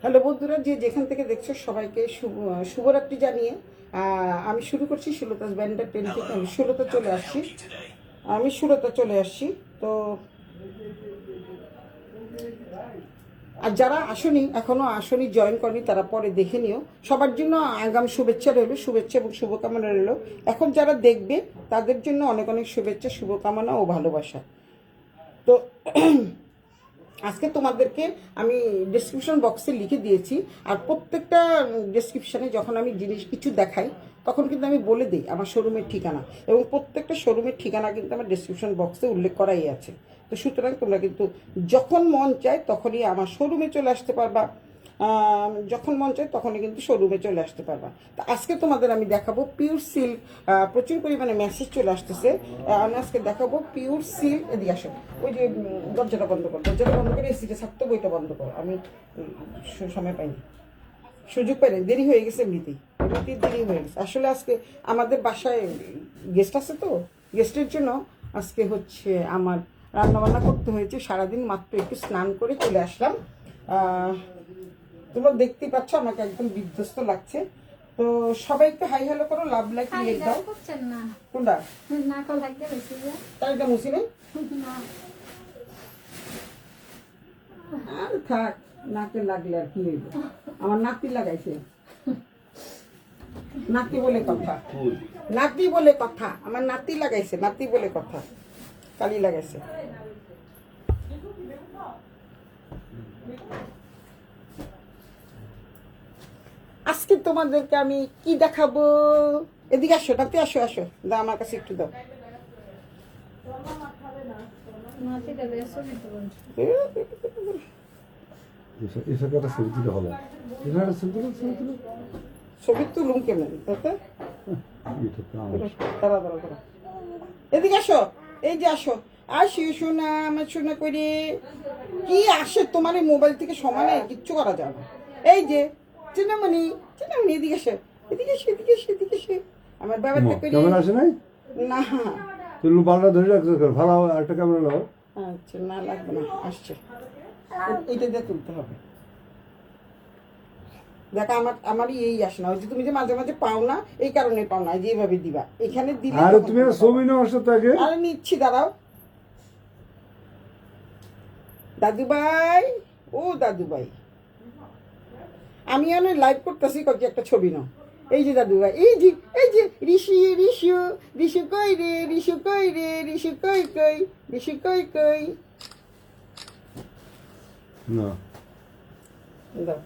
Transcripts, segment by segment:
Hello বন্ধুরা, যে যেখান থেকে দেখছো সবাইকে শুভরাত্রি জানিয়ে আমি শুরু করছি সুলতাস ব্যান্ডের টেন থেকে। আমি সুলতা চলে আসছি। তো আর যারা এখনো আসনি, জয়েন করনি, তারা পরে দেখে নিও। সবার জন্য আগাম শুভেচ্ছা রইলো, শুভেচ্ছা এবং শুভকামনা রইলো। এখন যারা দেখবে তাদের জন্য অনেক অনেক শুভেচ্ছা, শুভকামনা ও ভালোবাসা। তো আজকে তোমাদেরকে আমি ডেসক্রিপশন বক্সে লিখে দিয়েছি, আর প্রত্যেকটা ডেসক্রিপশানে যখন আমি জিনিস কিছু দেখাই তখন কিন্তু আমি বলে দিই আমার শোরুমের ঠিকানা, এবং প্রত্যেকটা শোরুমের ঠিকানা কিন্তু আমার ডেসক্রিপশন বক্সে উল্লেখ করাই আছে। তো সুতরাং তোমরা কিন্তু যখন মন চায় তখনই আমার শোরুমে চলে আসতে পারবা, যখন মন চায় তখনই কিন্তু শোরুমে চলে আসতে পারবা। তো আজকে তোমাদের আমি দেখাবো পিওর সিল্ক। প্রচুর পরিমাণে মেসেজ চলে আসতেছে। আমি আজকে দেখাবো পিওর সিল্ক। এদিকে আসো, ওই যে দরজাটা বন্ধ করে এসিটা থাকতো, বইটা বন্ধ করো। আমি সময় পাইনি, সুযোগ পাইনি, দেরি হয়ে গেছে। এমনিতেই দেরি হয়ে গেছে। আসলে আজকে আমাদের বাসায় গেস্ট আছে, তো গেস্টের জন্য আজকে হচ্ছে আমার রান্নাবান্না করতে হয়েছে সারাদিন। মাত্র একটু স্নান করে চলে আসলাম। তোমরা দেখতেই পাচ্ছ আমাকে একদম বিধ্বস্ত লাগছে। তো সবাই একটু হাই হ্যালো করো, লাভ লাইক লিখে দাও। কোনটা তাই মুছি নেই, আর থাক, নাকে লাগলে আর কি হইব। আমার নাতি লাগাইছে, নাতি বলে কথা, নাতি বলে কথা, আমার নাতি লাগাইছে, নাতি বলে কথা, কালি লাগাইছে। আজকে তোমাদেরকে আমি কি দেখাবো? এদিকে আসো, নাতি আসো, আসো, দাও আমার কাছে একটু দাও। ছবি তুলুম কেমন? এদিকে আসো, এই যে আসো, আসি শোনা, আমার শোনা করে কি আসে তোমার এই মোবাইল থেকে সমানে কিচ্ছু করা যায় না। এই যে চিনামণি, চিনামণি, এদিকে আসো, এদিকে এসে, এদিকে এসে, এদিকে এসে, আমার ব্যাপারটা করি না। তুমি বারটা ধরে রাখছো, ভালো একটা ক্যামেরা নাও। আচ্ছা, না লাগবে না, আসছে, এইটা দিয়ে তুলতে হবে। দেখো আমারই এই আসে না, ওই যে তুমি যে মাঝে মাঝে পাও না, এই কারণে পাও না, যেভাবে দিবা এখানে দিলে। আরে তুমি ছবি নাও সাথে। আরে নিচ্ছি, দাঁড়াও। দাদু ভাই, ও দাদু ভাই, আমি অনেক লাইভ করতেছি, কয়েক একটা ছবি নাও। এই যে দাদু ভাই, এই যে, এই যে ঋষি, ঋষু, ঋষু কই রে, ঋষু কই রে, ঋষু কই কই, ঋষু কই কই। না দাও।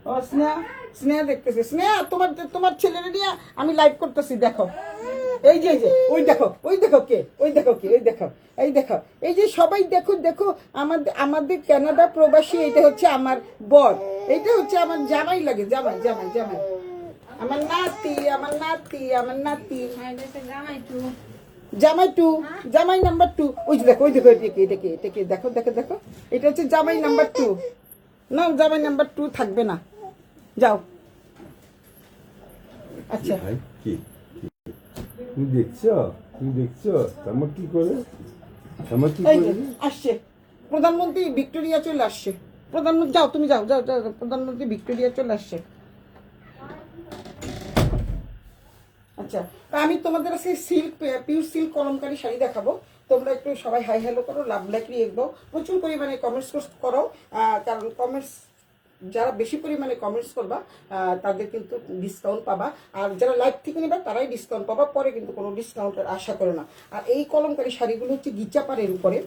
ও স্নেহা, স্নেহা দেখতেছে। স্নেহা, তোমার ছেলেরা নিয়ে আমি লাইভ করতেছি, দেখো। এই যে, ওই দেখো, ওই দেখো কে, ওই দেখো কে, ওই দেখো, এই দেখো, এই যে সবাই দেখো, দেখো আমাদের কানাডা প্রবাসী। এটা হচ্ছে আমার বর, এইটা হচ্ছে আমার জামাই লাগে, জামাই, জামাই, জামাই, আমার নাতি, আমার নাতি, আমার নাতি, জামাই টু, জামাই নাম্বার 2। ওই যে দেখো, ওই দেখো, এটাকে দেখো, দেখো, দেখো, এটা হচ্ছে জামাই নাম্বার 2। না, জামাই নাম্বার 2 থাকবে না, যাও। আচ্ছা, কি তুমি দেখছো আমার কি করে, আমার কি করে আসছে প্রধানমন্ত্রী ভিক্টোরিয়া চলে আসছে। প্রধানমন্ত্রী, যাও তুমি, যাও, যাও, যাও, প্রধানমন্ত্রী ভিক্টোরিয়া চলে আসছে। আচ্ছা, তা আমি তোমাদের আজকে silk, pure silk Kalamkari sari দেখাবো। তোমরা একটু সবাই হাই হ্যালো করো, লাভ লাইক রিয়েক্ট দাও, প্রচুর পরিমাণে কমেন্টস করো। কারণ কমেন্টস, যারা বেশি পরিমাণে কমেন্টস করবা তাদের কিন্তু ডিসকাউন্ট পাবা, আর যারা লাইভ থেকে নেবা তারাই ডিসকাউন্ট পাবা, পরে কিন্তু কোনো ডিসকাউন্টের আশা করো না। আর এই কলমকারী শাড়িগুলো হচ্ছে গিচাপাড়ের উপরে।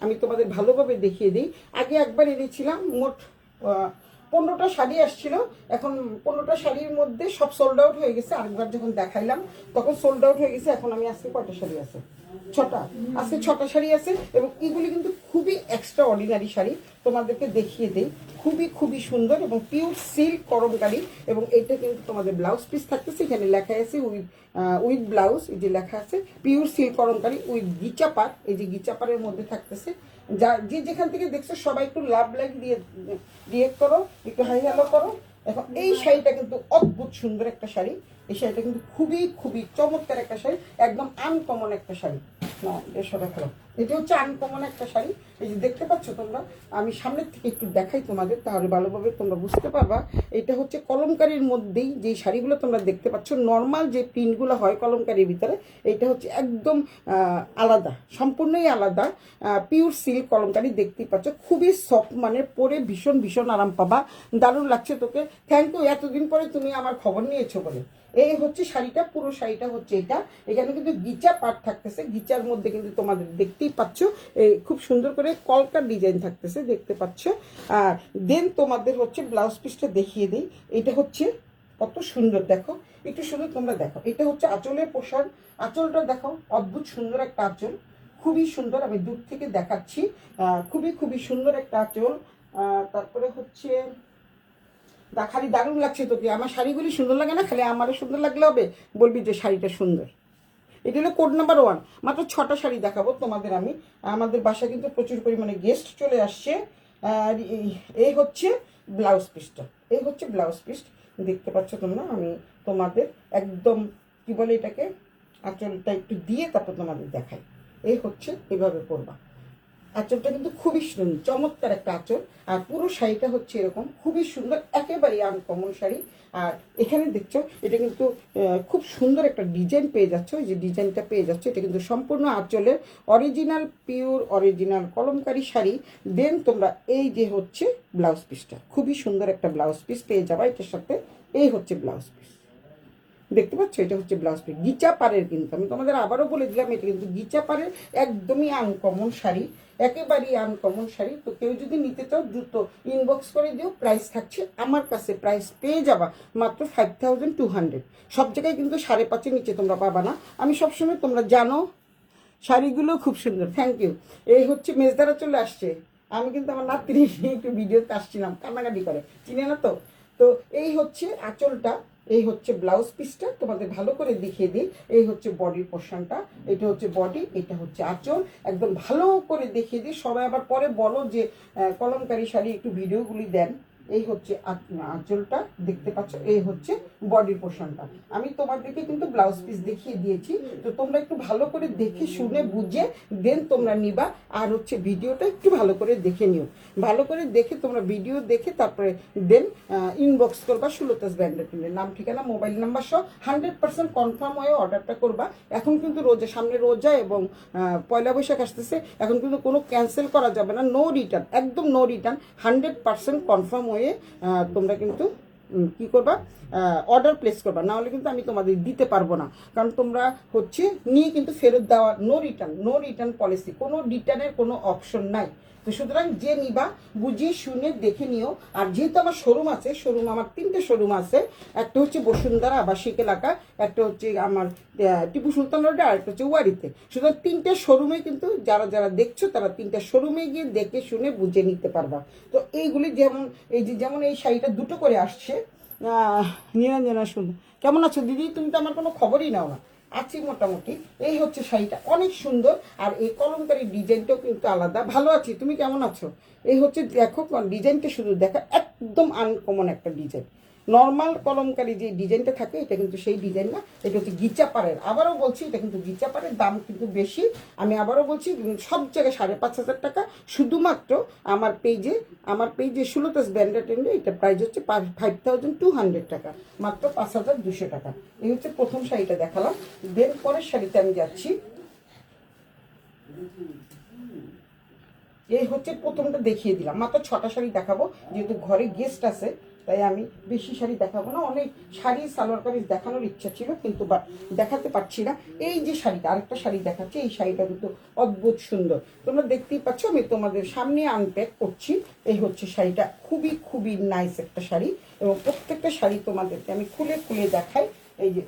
আমি তোমাদের ভালোভাবে দেখিয়ে দিই। আগে একবার এনেছিলাম, মোট 15টা শাড়ি আসছিল। এখন 15টা শাড়ির মধ্যে সব সোল্ড আউট হয়ে গেছে। আরেকবার যখন দেখাইলাম তখন সোল্ড আউট হয়ে গেছে। এখন আমি আজকে কয়টা শাড়ি আছে? 6টা। আজকে 6টা শাড়ি আছে, এবং এগুলি কিন্তু খুবই এক্সট্রা অর্ডিনারি শাড়ি। তোমাদেরকে দেখিয়ে দেই, খুবই খুবই সুন্দর এবং পিওর সিল্ক কলমকারী। এবং এইটা কিন্তু তোমাদের ব্লাউজ পিস থাকতেছে, এখানে লেখা আছে উইথ ব্লাউজ। এই যে লেখা আছে পিওর সিল্ক কলমকারী উইথ গিচাপার। এই যে গিচাপারের মধ্যে থাকতেছে। যা যে যেখান থেকে দেখছো সবাই একটু লাভ লাইক দিয়ে রিয়েক্ট করো, একটু হাই হ্যালো করো। এখন এই শাড়িটা কিন্তু অদ্ভুত সুন্দর একটা শাড়ি। এই শাড়িটা কিন্তু খুবই খুবই চমৎকার একটা শাড়ি, একদম আনকমন একটা শাড়ি। না 150 টাকা। এটা হচ্ছে আনকমন একটা শাড়ি। এই যে দেখতে পাচ্ছ তোমরা, আমি সামনের থেকে একটু দেখাই তোমাদের, তাহলে ভালোভাবে তোমরা বুঝতে পারবা। এটা হচ্ছে কলমকারীর মধ্যেই যে শাড়িগুলো তোমরা দেখতে পাচ্ছ, নর্মাল যে প্রিন্টগুলো হয় কলমকারীর ভিতরে, এটা হচ্ছে একদম আলাদা, সম্পূর্ণই আলাদা। পিওর সিল্ক কলমকারী দেখতেই পাচ্ছ, খুবই সফট, মানে পরে ভীষণ ভীষণ আরাম পাবা। দারুণ লাগছে তোকে, থ্যাংক ইউ এতদিন পরে তুমি আমার খবর নিয়েছো বলে। এই হচ্ছে শাড়িটা, পুরো শাড়িটা হচ্ছে এটা। এখানে কিন্তু গিচা পাট থাকতেছে, গিচার মধ্যে কিন্তু তোমাদের দেখতেই পাচ্ছ এই খুব সুন্দর করে কলকার ডিজাইন থাকতেছে, দেখতে পাচ্ছ। আর দেন তোমাদের হচ্ছে ব্লাউজ পিসটা দেখিয়ে দিই। এটা হচ্ছে কত সুন্দর, দেখো একটু সুন্দর, তোমরা দেখো। এটা হচ্ছে আঁচলের পোশাক, আঁচলটা দেখো, অদ্ভুত সুন্দর একটা আঁচল, খুবই সুন্দর। আমি দূর থেকে দেখাচ্ছি, খুবই খুবই সুন্দর একটা আঁচল। তারপরে হচ্ছে খালি দারুণ লাগছে তোকে। আমার শাড়িগুলি সুন্দর লাগে না, খালি আমারও সুন্দর লাগলে হবে, বলবি যে শাড়িটা সুন্দর। এটা হলো কোড নাম্বার 1। মাত্র 6টা শাড়ি দেখাবো তোমাদের আমি। আমাদের বাসায় কিন্তু প্রচুর পরিমাণে গেস্ট চলে আসছে। আর এই হচ্ছে ব্লাউজ পিসটা, এই হচ্ছে ব্লাউজ পিস, দেখতে পাচ্ছ তোমরা। আমি তোমাদের একদম কি বলে এটাকে, আঁচলটা একটু দিয়ে তারপর তোমাদের দেখাই। এই হচ্ছে, এভাবে পরবা। আঁচলটা কিন্তু খুবই সুন্দর, চমৎকার একটা আঁচল। আর পুরো শাড়িটা হচ্ছে এরকম, খুবই সুন্দর, একেবারে আনকমন শাড়ি। আর এখানে দেখছো এটা কিন্তু খুব সুন্দর একটা ডিজাইন পেয়ে যাচ্ছ, এই যে ডিজাইনটা পেয়ে যাচ্ছ, এটা কিন্তু সম্পূর্ণ আঁচলের original pure original Kalamkari sari. Then তোমরা এই যে হচ্ছে ব্লাউজ পিসটা, খুবই সুন্দর একটা ব্লাউজ পিস পেয়ে যাবা এটার সাথে। এই হচ্ছে ব্লাউজ পিস, দেখতে পাচ্ছ, এটা হচ্ছে ব্লাউজ পিস গিচা পাড়ের। কিন্তু আমি তোমাদের আবারও বলে দিলাম, এটা কিন্তু গিচা পাড়ের, একদমই আনকমন শাড়ি, একেবারেই আনকমন শাড়ি। তো কেউ যদি নিতে চাও দ্রুত ইনবক্স করে দিও। প্রাইস থাকছে আমার কাছে, প্রাইস পেয়ে যাবা মাত্র 5200। সব জায়গায় কিন্তু 5.5-এর নিচে তোমরা পাবা না, আমি সবসময়, তোমরা জানো। শাড়িগুলো খুব সুন্দর, থ্যাংক ইউ। এই হচ্ছে মেজদারা চলে আসছে। আমি কিন্তু আমার নাতির নিয়ে একটু ভিডিওতে আসছিলাম, কান্নাকাটি করে, চিনে না তো। তো এই হচ্ছে আঁচলটা, এই হচ্ছে ব্লাউজ পিসটা, তোমাদের ভালো করে দেখিয়ে দিই। এই হচ্ছে বডির পোর্শনটা, এটা হচ্ছে বডি, এটা হচ্ছে আঁচল, একদম ভালো করে দেখিয়ে দিই। সবাই আবার পরে বলো যে কলমকারী শাড়ি একটু ভিডিওগুলি দেন। এই হচ্ছে আঁচলটা, দেখতে পাচ্ছ, এই হচ্ছে বডির পোর্শনটা। আমি তোমাদেরকে কিন্তু ব্লাউজ পিস দেখিয়ে দিয়েছি, তো তোমরা একটু ভালো করে দেখে শুনে বুঝে দেন তোমরা নিবা। আর হচ্ছে ভিডিওটা একটু ভালো করে দেখে নিও, ভালো করে দেখে তোমরা ভিডিও দেখে তারপরে দেন ইনবক্স করবা সুলতাস ব্র্যান্ডের নাম, ঠিকানা, মোবাইল নাম্বার সহ 100% কনফার্ম হয়ে অর্ডারটা করবা। এখন কিন্তু রোজা, সামনে রোজা এবং পয়লা বৈশাখ আসতেছে, এখন কিন্তু কোনো ক্যান্সেল করা যাবে না, নো রিটার্ন, একদম নো রিটার্ন, 100% কনফার্ম হয়ে তোমরা কিন্তু কি করবা, অর্ডার প্লেস করবা, না হলে কিন্তু আমি তোমাদের দিতে পারবো না। কারণ তোমরা হচ্ছে নিয়ে কিন্তু ফেরত দেওয়া, no return, no return policy, কোনো রিটার্নের কোনো অপশন নাই। তো সুতরাং যে নিবা বুঝিয়ে শুনে দেখে নিও। আর যেহেতু আমার শোরুম আছে, শোরুম আমার 3টে শোরুম আছে, একটা হচ্ছে বসুন্ধরা আবাসিক এলাকা, একটা হচ্ছে আমার টিপু সুলতান রোডে, আর একটা হচ্ছে ওয়ারিতে। সুতরাং 3টে শোরুমে কিন্তু যারা যারা দেখছো তারা 3টে শোরুমে গিয়ে দেখে শুনে বুঝে নিতে পারবা। তো এইগুলি যেমন, এই যে যেমন এই শাড়িটা 2টো করে আসছে। নিরঞ্জনা সুন্দর, কেমন আছো দিদি? তুমি তো আমার কোনো খবরই নাও না। আছি মোটামুটি। এই হচ্ছে শাড়িটা, অনেক সুন্দর। আর এই কলমকারী ডিজাইনটাও কিন্তু আলাদা। ভালো আছি, তুমি কেমন আছো? এই হচ্ছে দেখো ডিজাইনটা, শুধু দেখা, একদম আনকমন একটা ডিজাইন। নর্মাল কলমকারী যে ডিজাইনটা থাকে এটা কিন্তু সেই ডিজাইন না, এটা হচ্ছে গিচা পাড়ের। আবারও বলছি, এটা কিন্তু গিচা পাড়ের, দাম কিন্তু বেশি। আমি আবারও বলছি, সব জায়গায় 5500 টাকা। শুধুমাত্র আমার পেজে সুলতাস ব্র্যান্ডেড, এটা প্রাইস হচ্ছে 5200 টাকা, মাত্র 5200 টাকা। এই হচ্ছে প্রথম শাড়িটা দেখালাম। দেন পরের শাড়িতে আমি যাচ্ছি। এই হচ্ছে প্রথমটা দেখিয়ে দিলাম, মাত্র 6টা শাড়ি দেখাবো, যেহেতু ঘরে গেস্ট আছে তাই আমি বেশি শাড়ি দেখাবো না। অনেক শাড়ি সালোয়ার কামিজ দেখানোর ইচ্ছা ছিল, কিন্তু দেখাতে পারছি না। এই যে শাড়িটা, আরেকটা শাড়ি দেখাচ্ছি, এই শাড়িটা কিন্তু অদ্ভুত সুন্দর, তোমরা দেখতেই পাচ্ছ। আমি তোমাদের সামনে আনপ্যাক করছি। এই হচ্ছে শাড়িটা, খুবই খুবই নাইস একটা শাড়ি, এবং প্রত্যেকটা শাড়ি তোমাদেরকে আমি খুলে খুলে দেখাই। এই যে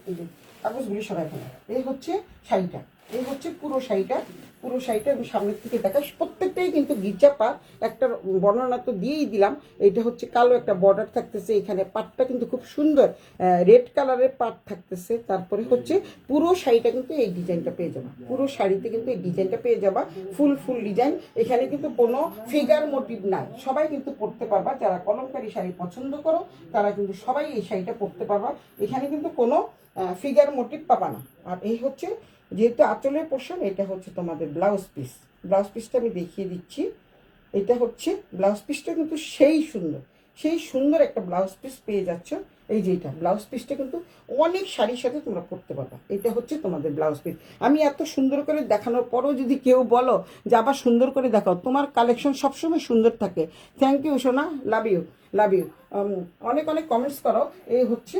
কাগজগুলি সরাই ফেলা। এই হচ্ছে শাড়িটা, এই হচ্ছে পুরো শাড়িটা, পুরো শাড়িটা আমি সামনের থেকে দেখাই। প্রত্যেকটাই কিন্তু গির্জা পাট, একটা বর্ণনা তো দিয়েই দিলাম। এটা হচ্ছে কালো একটা বর্ডার থাকতেছে, এখানে পাটটা কিন্তু খুব সুন্দর রেড কালারের পাট থাকতেছে। তারপরে হচ্ছে পুরো শাড়িটা কিন্তু এই ডিজাইনটা পেয়ে যাবা, পুরো শাড়িতে কিন্তু এই ডিজাইনটা পেয়ে যাবা, ফুল ডিজাইন। এখানে কিন্তু কোনো ফিগার মোটিভ নাই, সবাই কিন্তু পরতে পারবা। যারা কলমকারী শাড়ি পছন্দ করো তারা কিন্তু সবাই এই শাড়িটা পরতে পারবা। এখানে কিন্তু কোনো ফিগার মোটিভ পাবা না। আর এই হচ্ছে যেহেতু আঁচলের পোর্শন, এটা হচ্ছে তোমাদের ব্লাউজ পিস। ব্লাউজ পিসটা আমি দেখিয়ে দিচ্ছি। এটা হচ্ছে ব্লাউজ পিসটা, কিন্তু সেই সুন্দর, সেই সুন্দর একটা ব্লাউজ পিস পেয়ে যাচ্ছ। এই যে এটা ব্লাউজ পিসটা কিন্তু অনেক শাড়ির সাথে তোমরা পরতে পারবা। এটা হচ্ছে তোমাদের ব্লাউজ পিস। আমি এত সুন্দর করে দেখানোর পরও যদি কেউ বলো যে আবার সুন্দর করে দেখাও, তোমার কালেকশন সবসময় সুন্দর থাকে। থ্যাংক ইউ সোনা, লাভ ইউ, লাভ ইউ। অনেক অনেক কমেন্টস করো। এই হচ্ছে,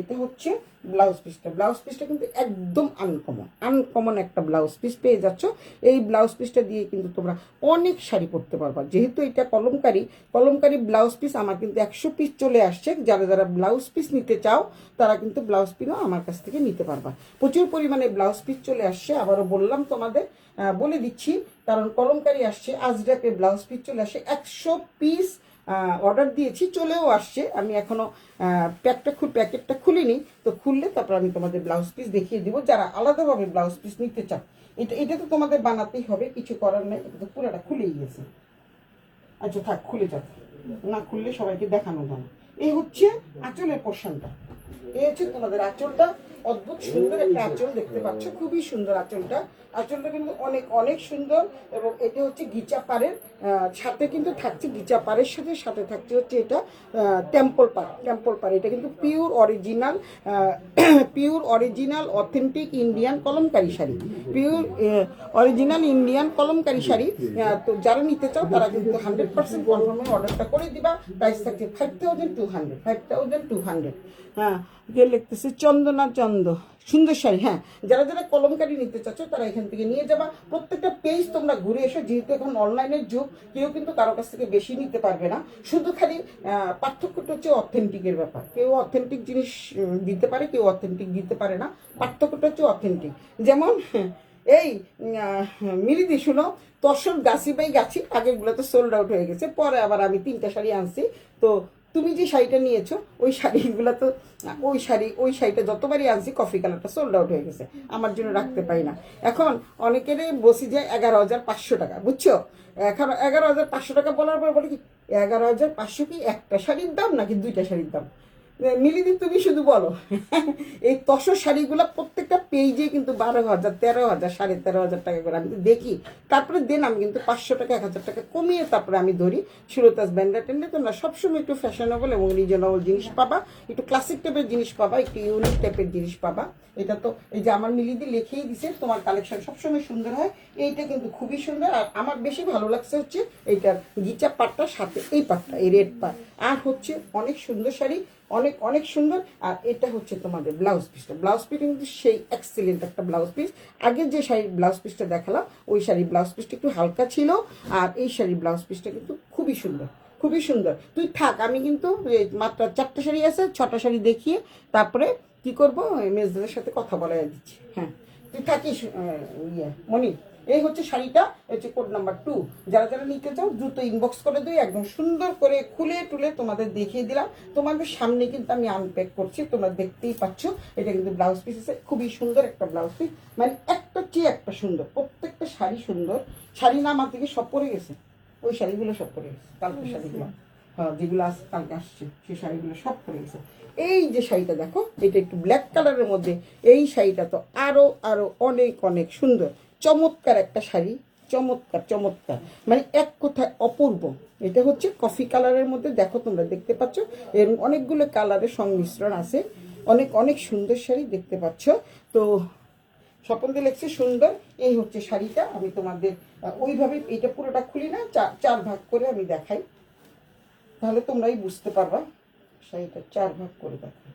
এটা হচ্ছে ব্লাউজ পিসটা। ব্লাউজ পিসটা কিন্তু একদম আনকমন, আনকমন একটা ব্লাউজ পিস পেয়ে যাচ্ছ। এই ব্লাউজ পিসটা দিয়ে কিন্তু তোমরা অনেক শাড়ি পরতে পারবা। যেহেতু এটা কলমকারি, কলমকারি ব্লাউজ পিস আমার কিন্তু 100 পিস চলে আসছে। যারা যারা ব্লাউজ পিস নিতে চাও তারা কিন্তু ব্লাউজ পিসও আমার কাছ থেকে নিতে পারবা। প্রচুর পরিমাণে ব্লাউজ পিস চলে আসছে। আবারও বললাম তোমাদের, বলে দিচ্ছি, কারণ কলমকারি আসছে, আজরাকে ব্লাউজ পিস চলে আসছে। 100 পিস অর্ডার দিয়েছি, চলেও আসছে। আমি এখনো প্যাকেটটা খুলিনি, তো খুললে তারপর আমি তোমাদের ব্লাউজ পিস দেখিয়ে দিব। যারা আলাদাভাবে ব্লাউজ পিস নিতে চাও, এটা তো তোমাদের বানাতেই হবে, কিছু করার নেই। এটা তো পুরোটা খুলেই গেছে। আচ্ছা থাক, খুলে যাক, না খুললে সবাইকে দেখানো যায় না। এই হচ্ছে আঁচলের পোর্শনটা। এই হচ্ছে তোমাদের আঁচলটা। অদ্ভুত সুন্দর একটা আঁচল দেখতে পাচ্ছ, খুবই সুন্দর আঁচলটা। আঁচলটা কিন্তু অনেক অনেক সুন্দর। এবং এটা হচ্ছে গিচা পাড়ের সাথে কিন্তু থাকছে, গিচা পাড়ের সাথে সাথে থাকছে হচ্ছে এটা টেম্পল পাড়। টেম্পল পাড় এটা কিন্তু pure original, pure original authentic Indian kalamkari sari. Pure original Indian kalamkari sari. তো যারা নিতে চাও তারা কিন্তু 100% কনফার্মে অর্ডারটা করে দিবা। প্রাইস থাকছে 5200, 5200। হ্যাঁ, যে লিখতেছে চন্দনা চন্দ, সুন্দর শাড়ি। হ্যাঁ, যারা যারা কলমকারি নিতে চাচ্ছ তারা এখান থেকে নিয়ে যাবা। প্রত্যেকটা পেজ তোমরা ঘুরে এসো, যেহেতু এখন অনলাইনের যুগ, কেউ কিন্তু কারো কাছ থেকে বেশি নিতে পারবে না। শুধু খালি পার্থক্যটা হচ্ছে অথেন্টিকের ব্যাপার। কেউ অথেন্টিক জিনিস দিতে পারে, কেউ অথেন্টিক দিতে পারে না। পার্থক্যটা হচ্ছে অথেন্টিক। যেমন এই মিলিদি শুনো, তসর গাছি বাই গাছি, আগেরগুলো তো সোল্ড আউট হয়ে গেছে। পরে আবার আমি 3টা শাড়ি আনছি। তো তুমি যে শাড়িটা নিয়েছো ওই শাড়িগুলো তো, ওই শাড়িটা যতবারই আনছি কফি কালারটা সোল্ড আউট হয়ে গেছে, আমার জন্য রাখতে পাই না। এখন অনেকেরই বসি যায় 11,500 টাকা, বুঝছো? এখন 11,500 টাকা বলার পর বলে কি 11,500 কি একটা শাড়ির দাম নাকি 2টা শাড়ির দাম? মিলিদি তুমি শুধু বলো। এই তসর শাড়িগুলো প্রত্যেকটা পেজে কিন্তু 12,000, 13,000, 13,500 টাকা করে আমি দেখি। তারপরে দেন আমি কিন্তু 500 টাকা, 1,000 টাকা কমিয়ে তারপরে আমি ধরি। সুরতাস ব্র্যান্ডের টেন্ডে তোমরা সবসময় একটু ফ্যাশনেবল এবং রিজনেবল জিনিস পাবা, একটু ক্লাসিক টাইপের জিনিস পাবা, একটু ইউনিক টাইপের জিনিস পাবা। এটা তো এই যে আমার মিলিদি লিখেই দিছে, তোমার কালেকশন সবসময় সুন্দর হয়। এইটা কিন্তু খুবই সুন্দর। আর আমার বেশি ভালো লাগছে হচ্ছে এইটার গিচা পাটটার সাথে এই পাটটা, এই রেড পাট। আর হচ্ছে অনেক সুন্দর শাড়ি, অনেক অনেক সুন্দর। আর এটা হচ্ছে তোমাদের ব্লাউজ পিসটা। ব্লাউজ পিস কিন্তু সেই এক্সেলেন্ট একটা ব্লাউজ পিস। আগের যে শাড়ির ব্লাউজ পিসটা দেখালাম, ওই শাড়ির ব্লাউজ পিসটা একটু হালকা ছিল। আর এই শাড়ির ব্লাউজ পিসটা কিন্তু খুবই সুন্দর, খুবই সুন্দর। তুই থাক, আমি কিন্তু মাত্র 4টা শাড়ি আছে, 6টা শাড়ি দেখিয়ে তারপরে কি করবো, মেজদাদের সাথে কথা বলা দিচ্ছি। হ্যাঁ, তুই থাকিস মনি। এই হচ্ছে শাড়িটা, হচ্ছে কোড নাম্বার 2। যারা যারা নিতে চাও দ্রুত ইনবক্স করে দিই। একদম সুন্দর করে খুলে টুলে তোমাদের দেখিয়ে দিলাম। তোমাদের সামনে কিন্তু আমি আনপ্যাক করছি, তোমরা দেখতেই পাচ্ছ। এটা কিন্তু ব্লাউজ পিস আছে, খুবই সুন্দর একটা ব্লাউজ পিস, মানে একটা চেয়ে একটা সুন্দর। প্রত্যেকটা শাড়ি সুন্দর। শাড়ি না আমার থেকে সব পরে গেছে, ওই শাড়িগুলো সব পরে গেছে, কালকে শাড়িগুলো, হ্যাঁ যেগুলো কালকে আসছে সেই শাড়িগুলো সব পরে গেছে। এই যে শাড়িটা দেখো, এটা একটু ব্ল্যাক কালারের মধ্যে। এই শাড়িটা তো আরো আরো অনেক অনেক সুন্দর, চমৎকার একটা শাড়ি, চমৎকার চমৎকার, মানে এক কথায় অপূর্ব। এটা হচ্ছে কফি কালারের মধ্যে, দেখো তোমরা দেখতে পাচ্ছ এর অনেকগুলো কালারের সংমিশ্রণ আছে। অনেক অনেক সুন্দর শাড়ি দেখতে পাচ্ছ। তো স্বপন দিয়ে লেগছে সুন্দর। এই হচ্ছে শাড়িটা। আমি তোমাদের ওইভাবে এটা পুরোটা খুলি না, 4 ভাগ করে আমি দেখাই, তাহলে তোমরাই বুঝতে পারবা। শাড়িটা 4 ভাগ করে দেখাই,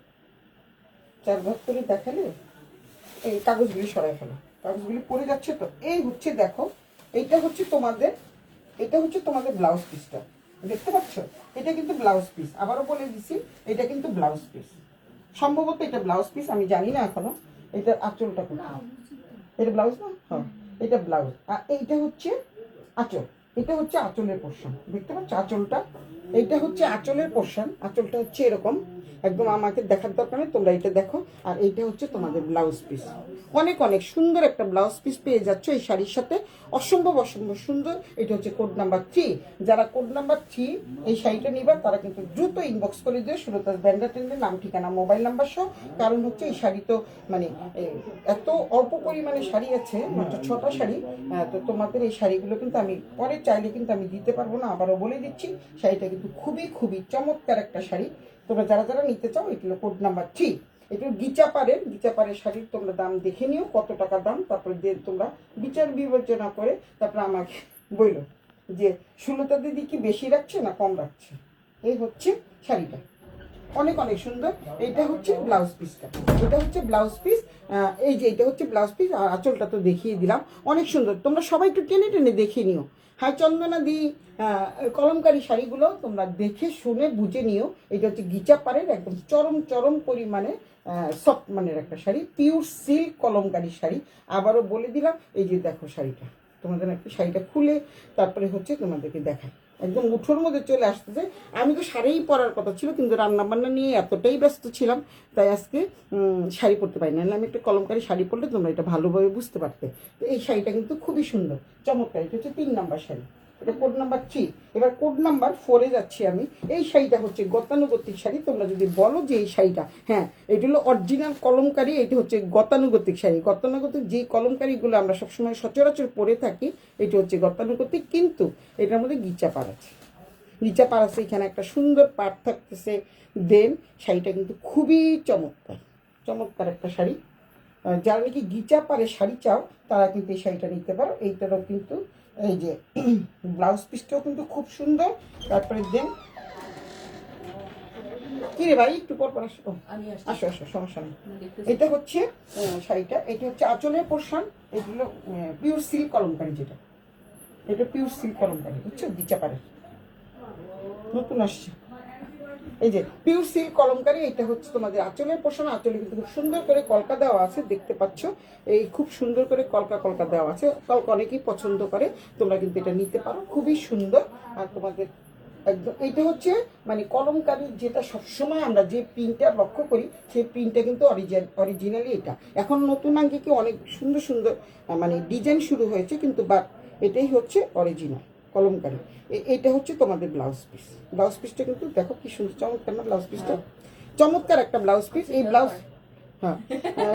4 ভাগ করে দেখালে এই কাগজগুলি সরাই ফেলো, কাগজগুলি পড়ে যাচ্ছে তো। এই হচ্ছে দেখো, এটা হচ্ছে তোমাদের ব্লাউজ পিসটা, দেখতে পাচ্ছ? এটা কিন্তু ব্লাউজ পিস, আবারও বলে দিছি, এটা কিন্তু ব্লাউজ পিস। সম্ভবত এটা ব্লাউজ পিস, আমি জানি না এখনো। এটা আঁচলটা কোথায়? এটা ব্লাউজ না? হ্যাঁ, এটা ব্লাউজ। আর এইটা হচ্ছে আঁচল। এটা হচ্ছে আঁচলের পোর্শন, দেখতে পাচ্ছ আঁচলটা? এইটা হচ্ছে আঁচলের পোর্শন। আঁচলটা হচ্ছে এরকম, একদম আমাকে দেখার দরকার নেই, তোমরা এটা দেখো। আর এইটা হচ্ছে তোমাদের ব্লাউজ পিস, অনেক অনেক সুন্দর একটা ব্লাউজ পিস পেয়ে যাচ্ছ এই শাড়ির সাথে, অসম্ভব অসম্ভব সুন্দর। এটা হচ্ছে কোড নাম্বার 3। যারা কোড নাম্বার 3 এই শাড়িটা নিবা তারা কিন্তু দ্রুত ইনবক্স করে দিও সুরতাস ব্যান্ডার টেন্ডের নাম, ঠিকানা, মোবাইল নাম্বার সহ। কারণ হচ্ছে এই শাড়ি তো মানে এত অল্প পরিমাণে শাড়ি আছে, মাত্র 6টা শাড়ি। তো তোমাদের এই শাড়িগুলো কিন্তু আমি পরে চাইলে কিন্তু আমি দিতে পারবো না, আবারও বলে দিচ্ছি। শাড়িটা কিন্তু খুবই খুবই চমৎকার একটা শাড়ি। তোমরা যারা যারা নিতে চাও, এগুলো কোড নাম্বার 3। একটু গিচাপাড়ের শাড়ির তোমরা দাম দেখে নিও কত টাকা দাম, তারপরে তোমরা বিচার বিবেচনা করে তারপরে আমাকে বললো যে সুলতা দিদি কি বেশি রাখছে না কম রাখছে। এই হচ্ছে শাড়িটা, অনেক অনেক সুন্দর। এইটা হচ্ছে ব্লাউজ পিসটা, এটা হচ্ছে ব্লাউজ পিস। এই যে এটা হচ্ছে ব্লাউজ পিস, আর আঁচলটা তো দেখিয়ে দিলাম, অনেক সুন্দর। তোমরা সবাই একটু টেনে টেনে দেখিয়ে নিও। হাই চন্দনা দি কলমকারী শাড়িগুলো তোমরা দেখে শুনে বুঝে নিও। এটা হচ্ছে গিচাপাড়ের একদম চরম চরম পরিমাণে সফট মানের একটা শাড়ি, পিওর সিল্ক কলমকারী শাড়ি। আবারও বলে দিলাম, এই যে দেখো শাড়িটা, তোমাদের একটু শাড়িটা খুলে তারপরে হচ্ছে তোমাদেরকে দেখাই। একদম মুঠোর মধ্যে চলে আসতেছে। আমি তো শাড়িই পরার কথা ছিল, কিন্তু রান্নাবান্না নিয়ে এতটাই ব্যস্ত ছিলাম, তাই আজকে শাড়ি পরতে পারি না। আমি একটা কলমকারী শাড়ি পরলে তোমরা এটা ভালোভাবে বুঝতে পারতে। তো এই শাড়িটা কিন্তু খুবই সুন্দর, চমৎকার। এটা হচ্ছে 3 নাম্বার শাড়ি, এটা কোড নাম্বার 3। এবার কোড নাম্বার 4-এ যাচ্ছি আমি। এই শাড়িটা হচ্ছে গতানুগতিক শাড়ি। তোমরা যদি বলো যে এই শাড়িটা, হ্যাঁ এটা হলো অরিজিনাল কলমকারী, এটা হচ্ছে গতানুগতিক শাড়ি। গতানুগতিক যে কলমকারীগুলো আমরা সবসময় সচরাচর পরে থাকি, এটা হচ্ছে গতানুগতিক, কিন্তু এটার মধ্যে গিচা পাড় আছে। গিচা পাড় আছে, এখানে একটা সুন্দর পাড় থাকতেছে। দেন শাড়িটা কিন্তু খুবই চমৎকার, চমৎকার একটা শাড়ি। যারা নাকি গিচা পাড়ে শাড়ি চাও তারা কিন্তু এই শাড়িটা নিতে পারো। এইটারও কিন্তু এই যে ব্লাউজ পিসটাও কিন্তু খুব সুন্দর। তারপরে দেন কি রে ভাই, একটু পর পর আসো, আসো আসো, সমস্যা নেই। এটা হচ্ছে শাড়িটা, এটা হচ্ছে আঁচলের পোর্শন। এগুলো পিওর সিল্ক কলমকারী, যেটা এটা পিওর সিল্ক কলমকারী, বুঝছো, গিচাপাড়ের নতুন আসছে। এই যে পিওর সিল্ক কলমকারী, এটা হচ্ছে তোমাদের আঁচলের পোর্শন। আঁচলে কিন্তু খুব সুন্দর করে কলকা দেওয়া আছে, দেখতে পাচ্ছ। এই খুব সুন্দর করে কলকা কলকা দেওয়া আছে, কলকা অনেকেই পছন্দ করে। তোমরা কিন্তু এটা নিতে পারো, খুবই সুন্দর। আর তোমাদের একদম এটা হচ্ছে মানে কলমকারী, যেটা সবসময় আমরা যে প্রিন্টটা লক্ষ্য করি, সেই প্রিন্টটা কিন্তু অরিজিনালি এটা। এখন নতুন আগে কি অনেক সুন্দর সুন্দর মানে ডিজাইন শুরু হয়েছে, কিন্তু বাট এটাই হচ্ছে অরিজিনাল কলমকারী। এইটা হচ্ছে তোমাদের ব্লাউজ পিস। ব্লাউজ পিসটা কিন্তু দেখো কি সুন্দর, চমৎকার না ব্লাউজ পিসটা? চমৎকার একটা ব্লাউজ পিস। এই ব্লাউজ, হ্যাঁ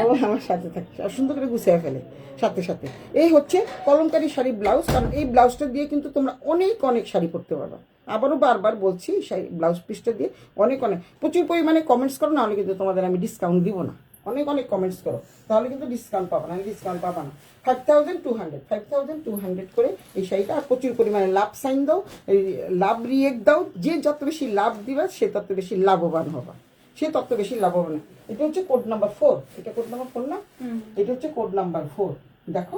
ও আমার সাথে থাকে, সুন্দর করে গুছিয়ে ফেলে সাথে সাথে। এই হচ্ছে কলমকারী শাড়ি ব্লাউজ। কারণ এই ব্লাউজটা দিয়ে কিন্তু তোমরা অনেক অনেক শাড়ি পরতে পারো। আবারও বারবার বলছি, শাড়ি ব্লাউজ পিসটা দিয়ে অনেক অনেক প্রচুর পরিমাণে কমেন্টস করো, নাহলে কিন্তু তোমাদের আমি ডিসকাউন্ট দিব না। অনেক অনেক কমেন্টস করো, তাহলে কিন্তু ডিসকাউন্ট পাবো না, ডিসকাউন্ট পাবো না। 5200 করে এই শাড়িটা। আর প্রচুর পরিমাণে লাভ সাইন দাও, এই লাভ রিয়েক্ট দাও। যে যত বেশি লাভ দিবা সে তত বেশি লাভবান হবা, সে তত বেশি লাভবান। এটা হচ্ছে কোড নাম্বার 4। এটা কোড নাম্বার 4 না? এটা হচ্ছে কোড নাম্বার 4। দেখো,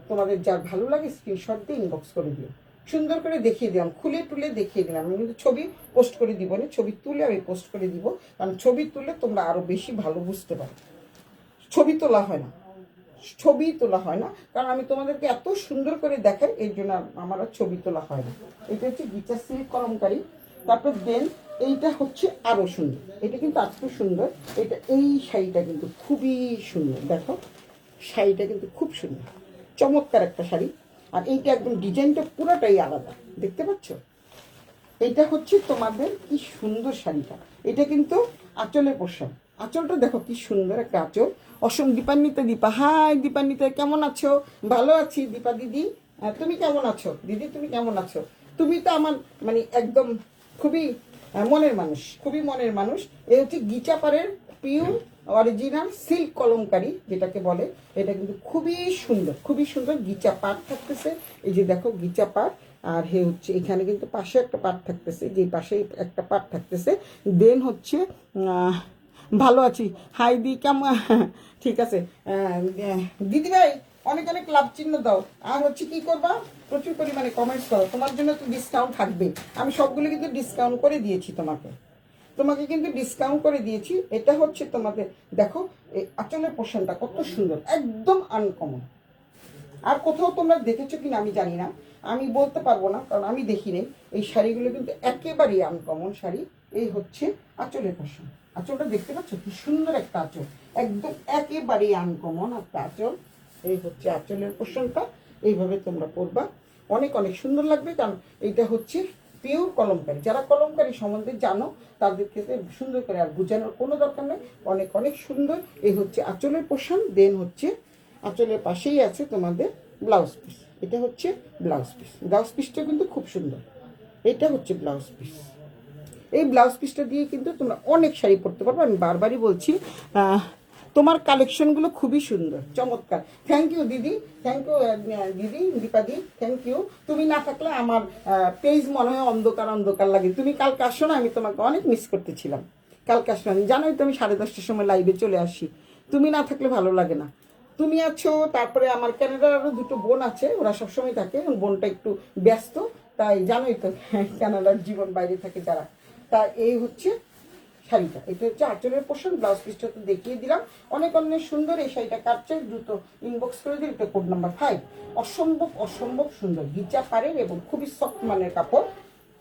তোমাদের যার ভালো লাগে স্ক্রিনশট দিয়ে ইনবক্স করে দিও। সুন্দর করে দেখিয়ে দিলাম, খুলে টুলে দেখিয়ে দিলাম। আমি কিন্তু ছবি পোস্ট করে দিব না, ছবি তুলে আমি পোস্ট করে দিব। কারণ ছবি তুলে তোমরা আরো বেশি ভালো বুঝতে পারো। ছবি তোলা হয় না, ছবি তোলা হয় না, কারণ আমি তোমাদেরকে এত সুন্দর করে দেখাই, এর জন্য আমার আর ছবি তোলা হয় না। এটা হচ্ছে গিচা সিল্ক কলমকারী। তারপর দেন এইটা হচ্ছে আরো সুন্দর, এটা কিন্তু আজকে সুন্দর। এটা এই শাড়িটা কিন্তু খুবই সুন্দর, দেখো শাড়িটা কিন্তু খুব সুন্দর, চমৎকার একটা শাড়ি। আর এইটা একদম ডিজাইনটা পুরোটাই আলাদা, দেখতে পাচ্ছ? এইটা হচ্ছে তোমাদের কি সুন্দর শাড়িটা। এটা কিন্তু আঁচলের পোর্শন। আঁচলটা দেখো কি সুন্দর একটা আঁচল। দীপান্বিতা, দীপা, হাই দীপান্বিতা, কেমন আছো? ভালো আছি দীপা দিদি, তুমি কেমন আছো? দিদি তুমি কেমন আছো? তুমি তো আমার মানে একদম খুবই মনের মানুষ, খুবই মনের মানুষ। এই হচ্ছে গিচাপাড়ের পিওর অরিজিনাল সিল্ক কলমকারী যেটাকে বলে। এটা কিন্তু খুবই সুন্দর, খুবই সুন্দর। গিচা পাড় থাকতেছে, এই যে দেখো গিচা পাড়। আর হে হচ্ছে এখানে কিন্তু পাশে একটা পাট থাকতেছে, যে পাশে একটা পাট থাকতেছে। দেন হচ্ছে ভালো আছি, হাই দি কেমন? ঠিক আছে দিদি ভাই, অনেক অনেক লাভ চিহ্ন দাও। আর হচ্ছে কি করবা, প্রচুর পরিমাণে কমেন্টস করো। তোমার জন্য তো ডিসকাউন্ট থাকবে। আমি সবগুলো কিন্তু ডিসকাউন্ট করে দিয়েছি তোমাকে, তোমাকে কিন্তু ডিসকাউন্ট করে দিয়েছি। এটা হচ্ছে তোমাদের দেখো এই আঁচলের পোর্শনটা কত সুন্দর, একদম আনকমন। আর কোথাও তোমরা দেখেছো কিনা আমি জানি না, আমি বলতে পারবো না, কারণ আমি দেখি নেই। এই শাড়িগুলো কিন্তু একেবারেই আনকমন শাড়ি। এই হচ্ছে আঁচলের পোর্শন। আঁচলটা দেখতে পাচ্ছ কি সুন্দর একটা আঁচল, একদম একেবারেই আনকমন একটা আঁচল। এই হচ্ছে আঁচলের পোর্শনটা, এইভাবে তোমরা পরবা, অনেক অনেক সুন্দর লাগবে। কারণ এইটা হচ্ছে পিওর কলমকারি, যারা কলমকারি সম্বন্ধে জানো তাদের ক্ষেত্রে সুন্দর করে আর বোঝানোর কোনো দরকার নেই, অনেক অনেক সুন্দর। এই হচ্ছে আঁচলের পোর্শন, দেন হচ্ছে আঁচলের পাশেই আছে তোমাদের ব্লাউজ পিস। এটা হচ্ছে ব্লাউজ পিস, ব্লাউজ পিসটা কিন্তু খুব সুন্দর। এটা হচ্ছে ব্লাউজ পিস, এই ব্লাউজ পিসটা দিয়ে কিন্তু তোমরা অনেক শাড়ি পরতে পারবে। আমি বারবারই বলছি, তোমার কালেকশনগুলো খুবই সুন্দর, চমৎকার। থ্যাংক ইউ দিদি, থ্যাংক ইউ দিদি, দীপাদি, থ্যাংক ইউ। তুমি না থাকলে আমার পেজ মনে হয় অন্ধকার অন্ধকার লাগে। তুমি কালকে আসো না, আমি তোমাকে অনেক মিস করতেছিলাম। কালকে আসো না, জানোই তো আমি 10:30টার সময় লাইভে চলে আসি, তুমি না থাকলে ভালো লাগে না। তুমি আছো, তারপরে আমার ক্যানাডার আরও 2টো বোন আছে, ওরা সবসময় থাকে, বোনটা একটু ব্যস্ত, তাই জানোই তো ক্যানাডার জীবন, বাইরে থাকে যারা। তা এই হচ্ছে শাড়িটা, এটা হচ্ছে আঁচলের পোর্শন, ব্লাউজ পিসটা তো দেখিয়ে দিলাম, অনেক অনেক সুন্দর। এই শাড়িটা কাটছে, দ্রুত ইনবক্স করে দিন। এটা কোড নাম্বার 5, অসম্ভব অসম্ভব সুন্দর, গিচা পাড়ের এবং খুবই সফট মানের কাপড়।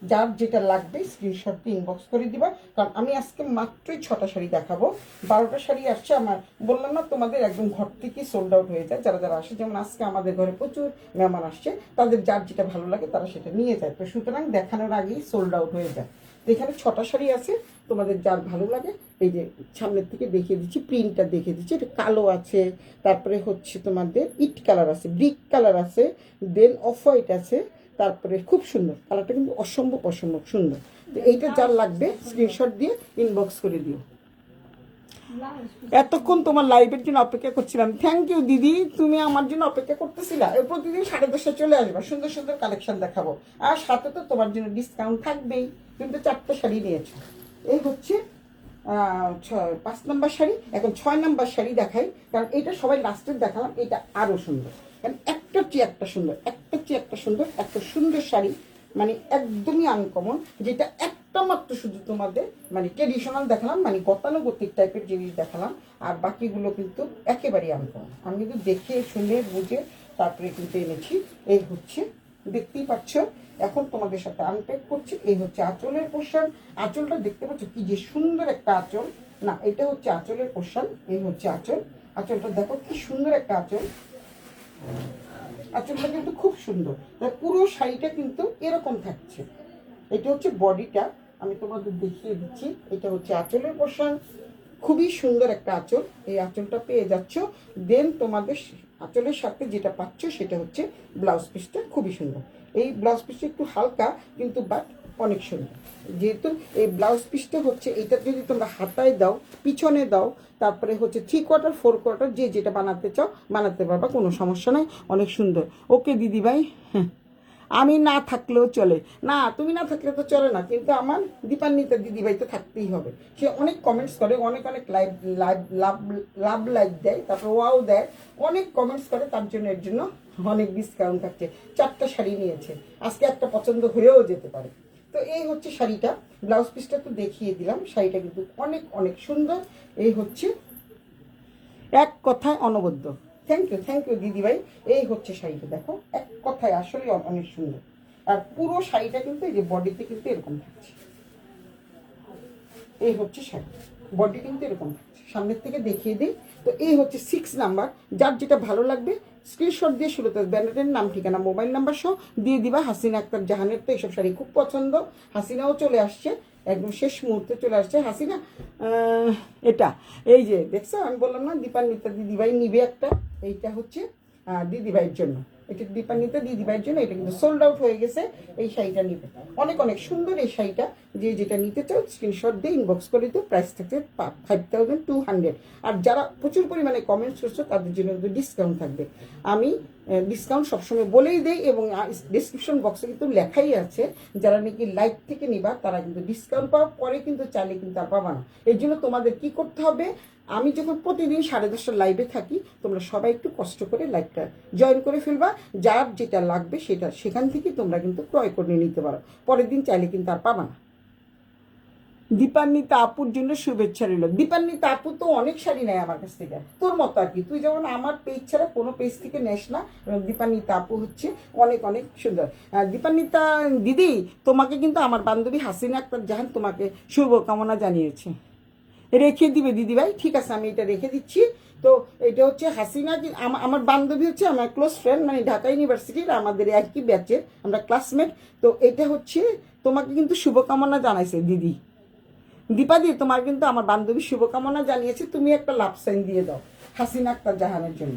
যার যেটা লাগবে স্ক্রিনশট দিয়ে ইনবক্স করে দিবা। কারণ আমি আজকে মাত্রই 6টা শাড়ি দেখাবো, 12টা শাড়ি আসছে আমার। বললাম না তোমাদের একদম ঘর থেকে সোল্ড আউট হয়ে যায় যারা যারা আসে। যেমন আজকে আমাদের ঘরে প্রচুর মেহমান আসছে, তাদের যার যেটা ভালো লাগে তারা সেটা নিয়ে যায়, তো সুতরাং দেখানোর আগেই সোল্ড আউট হয়ে যায়। তো এখানে 6টা শাড়ি আছে, তোমাদের যার ভালো লাগে এই যে সামনের থেকে দেখিয়ে দিচ্ছি, প্রিন্টটা দেখিয়ে দিচ্ছি। এটা কালো আছে, তারপরে হচ্ছে তোমাদের ইট কালার আছে, ব্রিক কালার আছে, দেন অফ হোয়াইট আছে, তারপরে খুব সুন্দর কালারটা, কিন্তু অসম্ভব অসম্ভব সুন্দর। তো এইটা যার লাগবে স্ক্রিনশট দিয়ে ইনবক্স করে দিও। এতক্ষণ তোমার লাইভের জন্য অপেক্ষা করছিলাম, থ্যাংক ইউ দিদি, তুমি আমার জন্য অপেক্ষা করতেছিলা। প্রতিদিন 10:30 চলে আসবা, সুন্দর সুন্দর কালেকশন দেখাবো, আর সাথে তো তোমার জন্য ডিসকাউন্ট থাকবেই। তুমি তো 4টা শাড়ি নিয়েছো। এই হচ্ছে 5 নম্বর শাড়ি। এখন 6 নম্বর শাড়ি দেখাই, কারণ এটা সবাই লাস্টের দেখালাম, এটা আরো সুন্দর, কারণ একটার চেয়ে একটা সুন্দর, একটার চেয়ে একটা সুন্দর, এত সুন্দর শাড়ি, মানে একদমই আনকমন। যেটা একটা মাত্র শুধু তোমাদের মানে ট্রেডিশনাল দেখালাম, মানে গতানুগতিক টাইপের জিনিস দেখালাম, আর বাকিগুলো কিন্তু একেবারেই আনকমন। আমি কিন্তু দেখে শুনে বুঝে তারপরে কিন্তু এনেছি। এই হচ্ছে, দেখতেই পাচ্ছ। এখন তোমাদের সাথে আনপ্যাক করছি। এই হচ্ছে আঁচলের পোর্শন, আঁচলটা দেখতে পাচ্ছ কি যে সুন্দর একটা আঁচল। না, এটা হচ্ছে আঁচলের পোর্শন, এই হচ্ছে আঁচল। আঁচলটা দেখো কি সুন্দর একটা আঁচল, আঁচলটা কিন্তু খুব সুন্দর। পুরো শাড়িটা কিন্তু এরকম থাকছে। এটা হচ্ছে বডিটা, আমি তোমাদের দেখিয়ে দিচ্ছি। এটা হচ্ছে আঁচলের পোর্শন, খুবই সুন্দর একটা আঁচল। এই আঁচলটা পেয়ে যাচ্ছ, দেন তোমাদের আঁচলের সাথে যেটা পাচ্ছ সেটা হচ্ছে ব্লাউজ পিসটা, খুবই সুন্দর। এই ব্লাউজ পিসটা একটু হালকা, কিন্তু বাট অনেক সুন্দর। যেহেতু এই ব্লাউজ পিসটা হচ্ছে, এটা যদি তোমরা হাতায় দাও, পিছনে দাও, তারপরে হচ্ছে 3/4 4/4 যে যেটা বানাতে চাও বানাতে পারবা, কোনো সমস্যা নাই, অনেক সুন্দর। ওকে দিদিভাই, হ্যাঁ আমি না থাকলেও চলে। না, তুমি না থাকলে তো চলে না, কিন্তু আমার দীপান্বিতা দিদিভাই তো থাকতেই হবে। সে অনেক কমেন্টস করে, অনেক অনেক লাইভ লাইভ লাভ লাইক দেয়, তারপর ওয়াও দেয়, অনেক কমেন্টস করে, তার জন্য এর জন্য অনেক ডিসকাউন্ট থাকছে। 4টা শাড়ি নিয়েছে, আজকে একটা পছন্দ হয়েও যেতে পারে। তো এই হচ্ছে শাড়িটা, ব্লাউজ পিসটা তো দেখিয়ে দিলাম। শাড়িটা কিন্তু অনেক অনেক সুন্দর। এই হচ্ছে এক কথায় অনবদ্য। থ্যাংক ইউ দিদিভাই। এই হচ্ছে শাড়িটা, দেখো এক কথায় আসলে অনেক সুন্দর। আর পুরো শাড়িটা কিন্তু এই যে বডিতে কিন্তু এরকম থাকছে। এই হচ্ছে শাড়ি, বডি কিন্তু এরকম থাকছে। সামনের থেকে দেখিয়ে দিই। তো এই হচ্ছে 6 নাম্বার, যার যেটা ভালো লাগবে স্ক্রিনশট দিয়ে শুরুতে ব্যানারের নাম, ঠিকানা, মোবাইল নাম্বার সহ দিয়ে দিবা। হাসিনা আক্তার জাহানের তো এইসব শাড়ি খুব পছন্দ, হাসিনাও চলে আসছে, একদম শেষ মুহূর্তে চলে আসছে হাসিনা। এটা এই যে দেখছো, আমি বললাম না দীপান্বিতা দিদিভাই নিবে একটা, এইটা হচ্ছে দিদিভাইয়ের জন্য, এটা দীপান্বিতা দিদিভাইয়ের জন্য। এটা কিন্তু সোল্ড আউট হয়ে গেছে, এই শাড়িটা নিবে, অনেক অনেক সুন্দর এই শাড়িটা। যে যেটা নিতে চাও স্ক্রিনশট দিয়ে ইনবক্স করে দিও। প্রাইস থাকছে 5200। আর যারা প্রচুর পরিমাণে কমেন্টস করছো তাদের জন্য কিন্তু ডিসকাউন্ট থাকবে। আমি ডিসকাউন্ট সবসময় বলেই দেই, এবং ডিসক্রিপশন বক্সে কিন্তু লেখাই আছে, যারা নাকি লাইভ থেকে নিবা তারা কিন্তু ডিসকাউন্ট পাওয়ার পরে কিন্তু চাইলে কিন্তু আর পাবা না। এর জন্য তোমাদের কি করতে হবে, আমি যখন প্রতিদিন 10:30 লাইভে থাকি, তোমরা সবাই একটু কষ্ট করে লাইভটা জয়েন করে ফেলবা। যার যেটা লাগবে সেটা সেখান থেকে তোমরা কিন্তু ক্রয় করে নিতে পারো, পরের দিন চাইলে কিন্তু আর পাবা না। দীপান্বিতা আপুর জন্য শুভেচ্ছা রইল। দীপান্বিতা আপু তো অনেক শাড়ি নেয় আমার কাছ থেকে, তোর মতো আর কি। তুই যেমন আমার পেজ ছাড়া কোনো পেজ থেকে নেস না, দীপান্বিতা আপু হচ্ছে অনেক অনেক সুন্দর। দীপান্বিতা দিদি, তোমাকে কিন্তু আমার বান্ধবী হাসিনা আক্তার জাহান তোমাকে শুভকামনা জানিয়েছে। রেখে দিবে দিদিভাই, ঠিক আছে আমি এটা রেখে দিচ্ছি। তো এটা হচ্ছে হাসিনা, আমার বান্ধবী হচ্ছে আমার ক্লোজ ফ্রেন্ড, মানে ঢাকা ইউনিভার্সিটির আমাদের একই ব্যাচের, আমরা ক্লাসমেট। তো এটা হচ্ছে তোমাকে কিন্তু শুভকামনা জানাইছে দিদি, দীপাদি তোমার কিন্তু আমার বান্ধবী শুভকামনা জানিয়েছে, তুমি একটা লাভ সাইন দিয়ে দাও হাসিনা আক্তার জাহানের জন্য।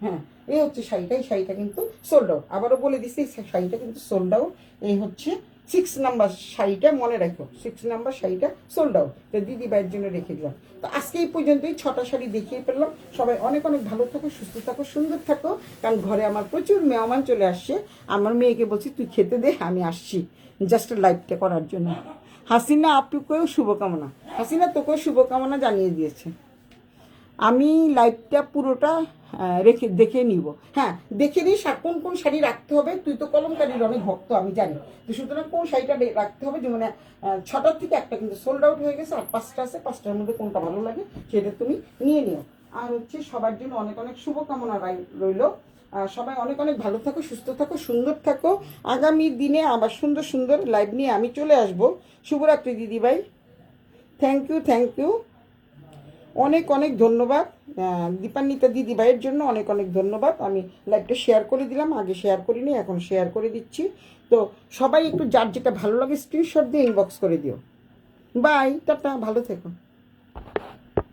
হ্যাঁ, এই হচ্ছে শাড়িটা, এই শাড়িটা কিন্তু সোল্ড আউট, আবারও বলে দিচ্ছি এই শাড়িটা কিন্তু সোল্ড আউট। এই হচ্ছে 6 নাম্বার শাড়িটা, মনে রাখো 6 নাম্বার শাড়িটা সোল্ড আউট। তো দিদি ভাইয়ের জন্য রেখে দিলাম। তো আজকে এই পর্যন্তই 6টা শাড়ি দেখিয়ে ফেললাম। সবাই অনেক অনেক ভালো থাকো, সুস্থ থাকো, সুন্দর থাকো। কারণ ঘরে আমার প্রচুর মেহমান চলে আসছে। আমার মেয়েকে বলছি তুই খেতে দে, আমি আসছি জাস্ট লাইভটা করার জন্য। হাসিনা আপুকেও শুভকামনা, হাসিনা তোকেও শুভকামনা জানিয়ে দিয়েছে। আমি লাইভটা পুরোটা দেখে নিব। হ্যাঁ, দেখে নিস কোন কোন শাড়ি রাখতে হবে। তুই তো কলমকারীর অনেক ভক্ত আমি জানি, তো সুতরাং কোন শাড়িটা রাখতে হবে, যে মানে 6টার থেকে একটা কিন্তু সোল্ড আউট হয়ে গেছে, আর 5টা আছে, 5টার মধ্যে কোনটা ভালো লাগে সেটা তুমি নিয়ে নিও। আর হচ্ছে সবার জন্য অনেক অনেক শুভকামনা রইল। সবাই অনেক অনেক ভালো থাকো, সুস্থ থাকো, সুন্দর থাকো। আগামী দিনে আবার সুন্দর সুন্দর লাইভ নিয়ে আমি চলে আসব। শুভরাত্রি দিদিভাই, থ্যাংক ইউ, থ্যাংক ইউ, অনেক অনেক ধন্যবাদ। দীপান্বিতা দিদি ভাইয়ের জন্য অনেক অনেক ধন্যবাদ। আমি লাইভটা শেয়ার করে দিলাম, আগে শেয়ার করিনি, এখন শেয়ার করে দিচ্ছি। তো সবাই একটু যার যেটা ভালো লাগে স্ক্রিনশট দিয়ে ইনবক্স করে দিও। বাই, টাটা, ভালো থেকো।